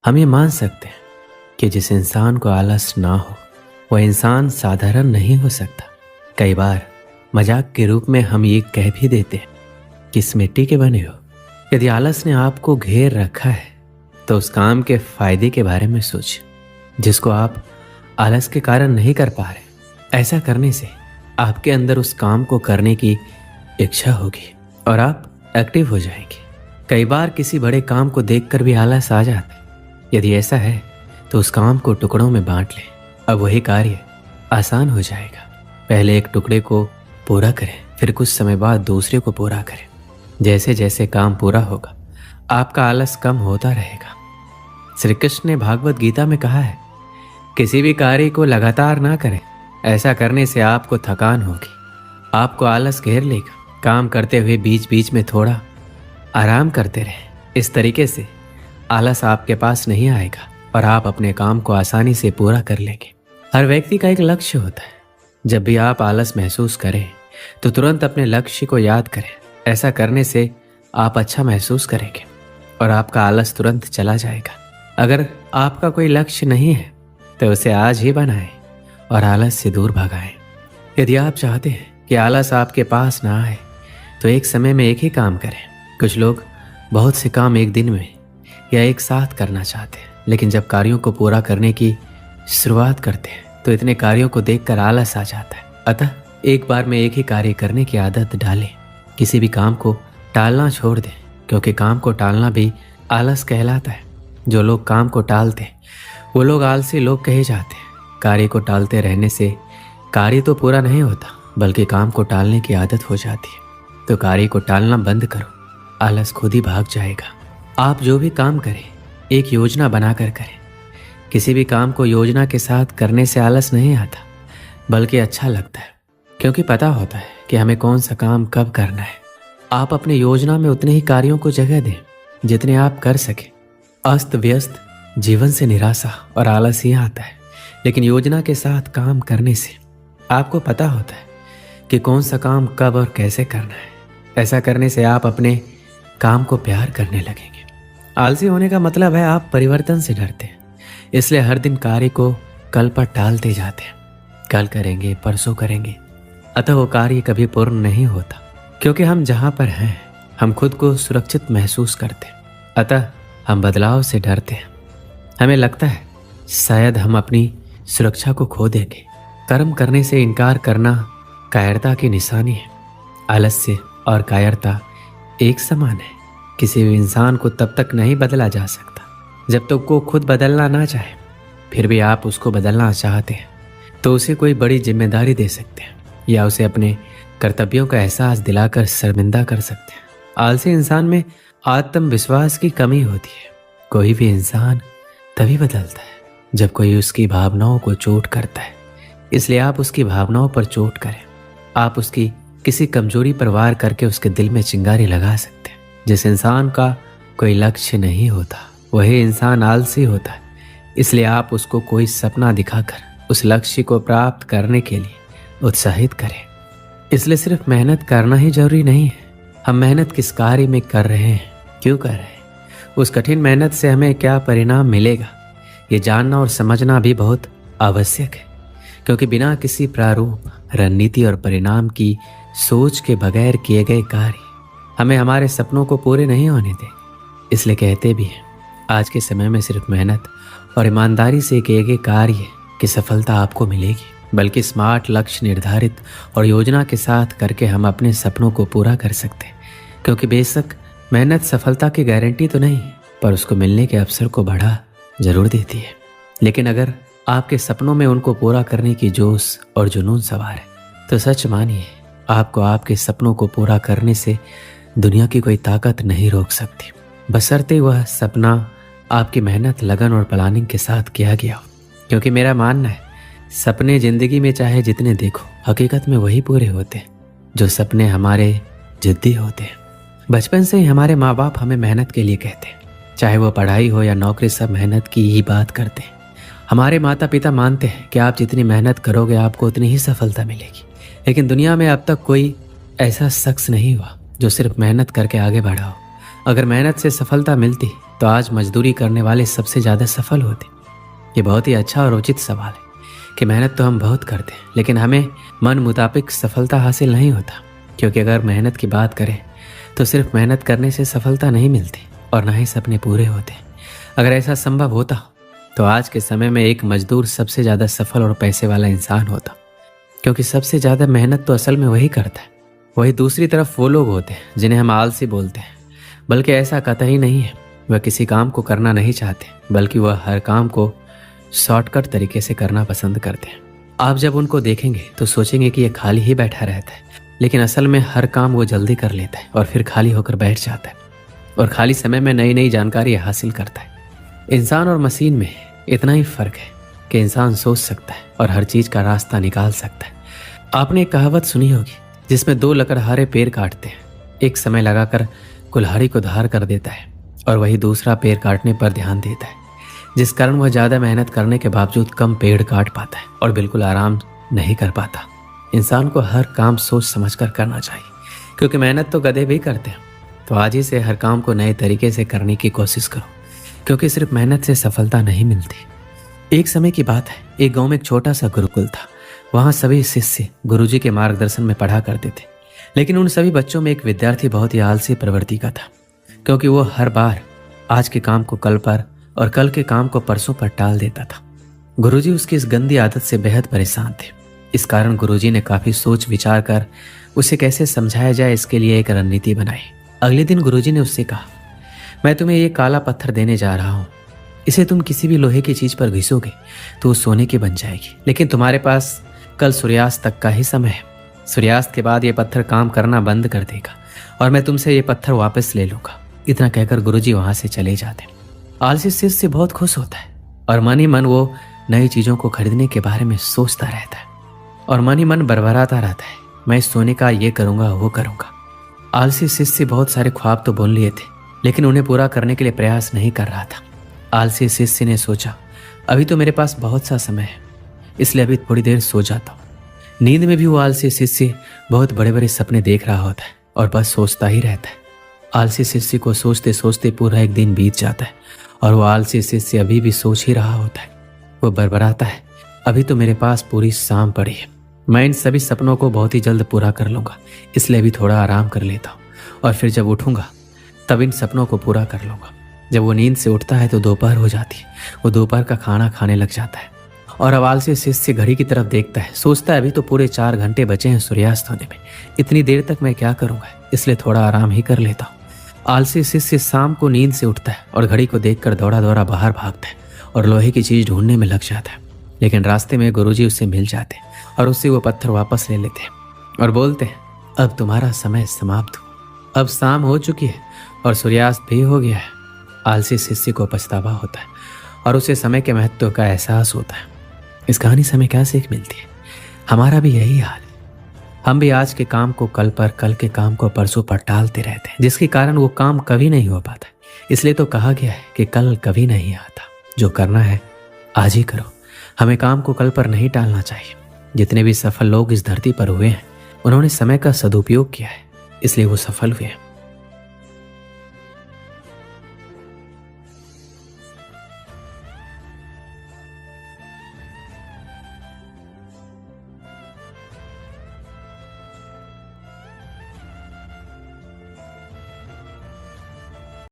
हम ये मान सकते हैं कि जिस इंसान को आलस ना हो वह इंसान साधारण नहीं हो सकता। कई बार मजाक के रूप में हम ये कह भी देते हैं कि इस मिट्टी के बने हो। यदि आलस ने आपको घेर रखा है तो उस काम के फायदे के बारे में सोचिए जिसको आप आलस के कारण नहीं कर पा रहे। ऐसा करने से आपके अंदर उस काम को करने की इच्छा होगी और आप एक्टिव हो जाएंगे। कई बार किसी बड़े काम को देखकर भी आलस आ जाता है। यदि ऐसा है तो उस काम को टुकड़ों में बांट लें। अब वही कार्य आसान हो जाएगा। पहले एक टुकड़े को पूरा करें, फिर कुछ समय बाद दूसरे को पूरा करें। जैसे जैसे काम पूरा होगा आपका आलस कम होता रहेगा। श्री कृष्ण ने भागवत गीता में कहा है, किसी भी कार्य को लगातार ना करें। ऐसा करने से आपको थकान होगी, आपको आलस घेर लेगा। काम करते हुए बीच बीच में थोड़ा आराम करते रहें। इस तरीके से आलस आपके पास नहीं आएगा और आप अपने काम को आसानी से पूरा कर लेंगे। हर व्यक्ति का एक लक्ष्य होता है। जब भी आप आलस महसूस करें तो तुरंत अपने लक्ष्य को याद करें। ऐसा करने से आप अच्छा महसूस करेंगे और आपका आलस तुरंत चला जाएगा। अगर आपका कोई लक्ष्य नहीं है तो उसे आज ही बनाएं और आलस से दूर भगाएं। यदि आप चाहते हैं कि आलस आपके पास ना आए तो एक समय में एक ही काम करें। कुछ लोग बहुत से काम एक दिन में या एक साथ करना चाहते हैं, लेकिन जब कार्यों को पूरा करने की शुरुआत करते हैं तो इतने कार्यों को देखकर आलस आ जाता है। अतः एक बार में एक ही कार्य करने की आदत डालें। किसी भी काम को टालना छोड़ दें, क्योंकि काम को टालना भी आलस कहलाता है। जो लोग काम को टालते हैं वो लोग आलसी लोग कहे जाते हैं। कार्य को टालते रहने से कार्य तो पूरा नहीं होता, बल्कि काम को टालने की आदत हो जाती है। तो कार्य को टालना बंद करो, आलस खुद ही भाग जाएगा। आप जो भी काम करें एक योजना बनाकर करें। किसी भी काम को योजना के साथ करने से आलस नहीं आता, बल्कि अच्छा लगता है, क्योंकि पता होता है कि हमें कौन सा काम कब करना है। आप अपने योजना में उतने ही कार्यों को जगह दें जितने आप कर सकें। अस्त व्यस्त जीवन से निराशा और आलस ही आता है, लेकिन योजना के साथ काम करने से आपको पता होता है कि कौन सा काम कब और कैसे करना है। ऐसा करने से आप अपने काम को प्यार करने लगेंगे। आलसी होने का मतलब है आप परिवर्तन से डरते हैं, इसलिए हर दिन कार्य को कल पर टालते जाते हैं। कल करेंगे, परसों करेंगे, अतः वो कार्य कभी पूर्ण नहीं होता। क्योंकि हम जहाँ पर हैं हम खुद को सुरक्षित महसूस करते हैं, अतः हम बदलाव से डरते हैं। हमें लगता है शायद हम अपनी सुरक्षा को खो देंगे। कर्म करने से इनकार करना कायरता की निशानी है। आलस्य और कायरता एक समान है। किसी भी इंसान को तब तक नहीं बदला जा सकता जब तक वो खुद बदलना ना चाहे। फिर भी आप उसको बदलना चाहते हैं तो उसे कोई बड़ी जिम्मेदारी दे सकते हैं या उसे अपने कर्तव्यों का एहसास दिलाकर शर्मिंदा कर सकते हैं। आलसी इंसान में आत्मविश्वास की कमी होती है। कोई भी इंसान तभी बदलता है जब कोई उसकी भावनाओं को चोट करता है। इसलिए आप उसकी भावनाओं पर चोट करें। आप उसकी किसी कमजोरी पर वार करके उसके दिल में चिंगारी लगा सकते हैं। जिस इंसान का कोई लक्ष्य नहीं होता वही इंसान आलसी होता है। इसलिए आप उसको कोई सपना दिखाकर उस लक्ष्य को प्राप्त करने के लिए उत्साहित करें। इसलिए सिर्फ मेहनत करना ही जरूरी नहीं है। हम मेहनत किस कार्य में कर रहे हैं, क्यों कर रहे हैं, उस कठिन मेहनत से हमें क्या परिणाम मिलेगा, ये जानना और समझना भी बहुत आवश्यक है। क्योंकि बिना किसी प्रारूप, रणनीति और परिणाम की सोच के बगैर किए गए कार्य हमें हमारे सपनों को पूरे नहीं होने दें। इसलिए कहते भी हैं, आज के समय में सिर्फ मेहनत और ईमानदारी से किए गए कार्य की सफलता आपको मिलेगी, बल्कि स्मार्ट लक्ष्य निर्धारित और योजना के साथ करके हम अपने सपनों को पूरा कर सकते हैं। क्योंकि बेशक मेहनत सफलता की गारंटी तो नहीं, पर उसको मिलने के अवसर को बढ़ा जरूर देती है। लेकिन अगर आपके सपनों में उनको पूरा करने की जोश और जुनून सवार है तो सच मानिए आपको आपके सपनों को पूरा करने से दुनिया की कोई ताकत नहीं रोक सकती, बशर्ते वह सपना आपकी मेहनत, लगन और प्लानिंग के साथ किया गया हो। क्योंकि मेरा मानना है सपने जिंदगी में चाहे जितने देखो, हकीकत में वही पूरे होते हैं जो सपने हमारे जिद्दी होते हैं। बचपन से ही हमारे माँ बाप हमें मेहनत के लिए कहते हैं, चाहे वो पढ़ाई हो या नौकरी, सब मेहनत की ही बात करते हैं। हमारे माता पिता मानते हैं कि आप जितनी मेहनत करोगे आपको उतनी ही सफलता मिलेगी। लेकिन दुनिया में अब तक कोई ऐसा शख्स नहीं हुआ जो सिर्फ मेहनत करके आगे बढ़ा हो। अगर मेहनत से सफलता मिलती तो आज मजदूरी करने वाले सबसे ज़्यादा सफल होते। ये बहुत ही अच्छा और उचित सवाल है कि मेहनत तो हम बहुत करते हैं, लेकिन हमें मन मुताबिक सफलता हासिल नहीं होता। क्योंकि अगर मेहनत की बात करें तो सिर्फ मेहनत करने से सफलता नहीं मिलती और ना ही सपने पूरे होते। अगर ऐसा संभव होता तो आज के समय में एक मजदूर सबसे ज़्यादा सफल और पैसे वाला इंसान होता। क्योंकि सबसे ज़्यादा मेहनत तो असल में वही करता है। वही दूसरी तरफ वो लोग होते हैं जिन्हें हम आलसी बोलते हैं, बल्कि ऐसा कतई नहीं है। वह किसी काम को करना नहीं चाहते, बल्कि वह हर काम को शॉर्टकट तरीके से करना पसंद करते हैं। आप जब उनको देखेंगे तो सोचेंगे कि यह खाली ही बैठा रहता है, लेकिन असल में हर काम वो जल्दी कर लेता है और फिर खाली होकर बैठ जाता है और खाली समय में नई नई जानकारी हासिल करता है। इंसान और मशीन में इतना ही फर्क है कि इंसान सोच सकता है और हर चीज का रास्ता निकाल सकता है। आपने एक कहावत सुनी होगी जिसमें दो लकड़हारे पेड़ काटते हैं, एक समय लगाकर कुल्हाड़ी को धार कर देता है और वही दूसरा पेड़ काटने पर ध्यान देता है, जिस कारण वह ज्यादा मेहनत करने के बावजूद कम पेड़ काट पाता है और बिल्कुल आराम नहीं कर पाता। इंसान को हर काम सोच समझकर करना चाहिए, क्योंकि मेहनत तो गधे भी करते हैं। तो आज ही से हर काम को नए तरीके से करने की कोशिश करो, क्योंकि सिर्फ मेहनत से सफलता नहीं मिलती। एक समय की बात है, एक गांव में एक छोटा सा गुरुकुल था। वहां सभी शिष्य गुरुजी के मार्गदर्शन में पढ़ा करते थे, लेकिन उन सभी बच्चों में एक विद्यार्थी बहुत ही आलसी प्रवृत्ति का था, क्योंकि वो हर बार आज के काम को कल पर और कल के काम को परसों पर टाल देता था। गुरुजी उसकी इस गंदी आदत से बेहद परेशान थे। इस कारण गुरुजी ने काफी सोच विचार कर उसे कैसे समझाया जाए इसके लिए एक रणनीति बनाई। अगले दिन गुरुजी ने उससे कहा, मैं तुम्हें ये काला पत्थर देने जा रहा हूं। इसे तुम किसी भी लोहे की चीज पर घिसोगे तो वो सोने की बन जाएगी, लेकिन तुम्हारे पास कल सूर्यास्त तक का ही समय है। सूर्यास्त के बाद ये पत्थर काम करना बंद कर देगा और मैं तुमसे ये पत्थर वापस ले लूंगा। इतना कहकर गुरुजी वहां से चले जाते। आलसी शिष्य बहुत खुश होता है और मन ही मन वो नई चीजों को खरीदने के बारे में सोचता रहता है और मन ही मन बरबराता रहता है, मैं सोने का ये करूंगा वो करूंगा। आलसी शिष्य बहुत सारे ख्वाब तो बुन लिए थे, लेकिन उन्हें पूरा करने के लिए प्रयास नहीं कर रहा था। आलसी शिष्य ने सोचा, अभी तो मेरे पास बहुत सा समय है, इसलिए अभी थोड़ी देर सो जाता हूँ। नींद में भी वो आलसी शिष्य बहुत बड़े बड़े सपने देख रहा होता है और बस सोचता ही रहता है। आलसी शिष्य को सोचते सोचते पूरा एक दिन बीत जाता है और वो आलसी शिष्य अभी भी सोच ही रहा होता है। वो बरबराता है, अभी तो मेरे पास पूरी शाम पड़ी है, मैं इन सभी सपनों को बहुत ही जल्द पूरा कर लूंगा, इसलिए अभी थोड़ा आराम कर लेता हूँ और फिर जब उठूंगा तब इन सपनों को पूरा कर लूंगा। जब वो नींद से उठता है तो दोपहर हो जाती है। वो दोपहर का खाना खाने लग जाता है और अब आलसी शिष्य घड़ी की तरफ देखता है, सोचता है अभी तो पूरे 4 घंटे बचे हैं सूर्यास्त होने में, इतनी देर तक मैं क्या करूंगा, इसलिए थोड़ा आराम ही कर लेता हूँ। आलसी शिष्य शाम को नींद से उठता है और घड़ी को देखकर दौड़ा दौड़ा बाहर भागता है और लोहे की चीज ढूंढने में लग जाता है। लेकिन रास्ते में गुरुजी उससे मिल जाते और उससे वो पत्थर वापस ले लेते और बोलते हैं, अब तुम्हारा समय समाप्त हो, अब शाम हो चुकी है और सूर्यास्त भी हो गया है। आलसी शिष्य को पछतावा होता है और उसे समय के महत्व का एहसास होता है। इस कहानी से हमें क्या सीख मिलती है? हमारा भी यही हाल है। हम भी आज के काम को कल पर, कल के काम को परसों पर टालते रहते हैं, जिसके कारण वो काम कभी नहीं हो पाता। इसलिए तो कहा गया है कि कल कभी नहीं आता, जो करना है आज ही करो। हमें काम को कल पर नहीं टालना चाहिए। जितने भी सफल लोग इस धरती पर हुए हैं, उन्होंने समय का सदुपयोग किया है, इसलिए वो सफल हुए हैं।